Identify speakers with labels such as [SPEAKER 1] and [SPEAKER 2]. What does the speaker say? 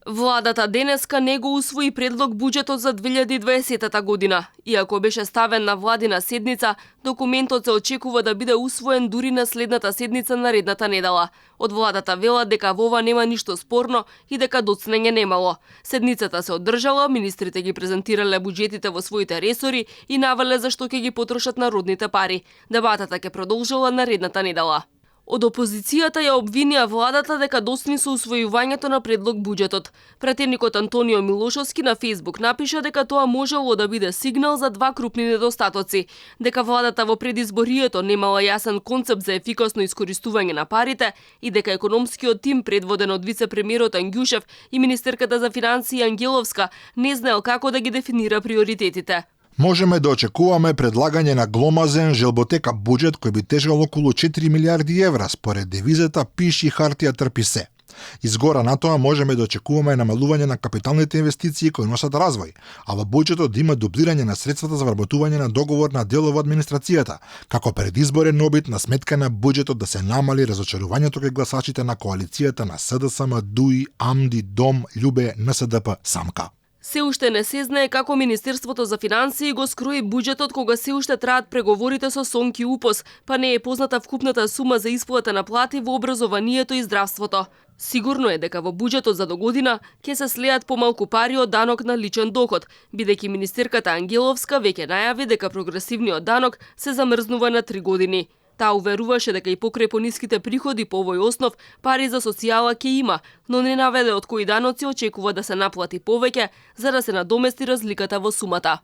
[SPEAKER 1] Владата денеска не го усвои предлог буџетот за 2020 година. Иако беше ставен на владина седница, документот се очекува да биде усвоен дури на следната седница наредната недела. Од владата велат дека во ова нема ништо спорно и дека доцнење немало. Седницата се одржала, министрите ги презентирале буџетите во своите ресори и навеле за што ќе ги потрошат народните пари. Дебатата ќе продолжила наредната недела. Од опозицијата ја обвинија владата дека досни со усвојувањето на предлог буџетот. Претедникот Антонио Милошовски на Фејсбук напиша дека тоа можело да биде сигнал за два крупни недостатоци, дека владата во предизборието немала јасен концепт за ефикасно искористување на парите и дека економскиот тим предводен од вице-премиерот Ангјушев и министерката за финансии Ангеловска не знаел како да ги дефинира приоритетите.
[SPEAKER 2] Можеме да очекуваме предлагање на гломазен желботека буџет кој би тежел околу 4 милиарди евра според девизата пиши хартија трпи се. Изгора на тоа можеме да очекуваме намалување на капиталните инвестиции кои носат развој, а во буџетот да има дублирање на средствата за вработување на договор на делово администрацијата, како предизборен обид на сметка на буџетот да се намали разочарувањето кај гласачите на коалицијата на СДСМ, ДУИ, АМДИ, ДОМ, љубе, НСДП, САМКА.
[SPEAKER 1] Се уште не се знае како Министерството за финансии го скрои буџетот кога се уште траат преговорите со Сонки УПОС, па не е позната вкупната сума за исплата на плати во образованието и здравството. Сигурно е дека во буџетот за догодина ќе се слеат помалку пари од данок на личен доход, бидејќи министерката Ангеловска веќе најави дека прогресивниот данок се замрзнува на 3 години. Таа уверуваше дека и покрај пониските приходи по овој основ, пари за социјала ќе има, но не наведе од кои даноци очекува да се наплати повеќе за да се надомести разликата во сумата.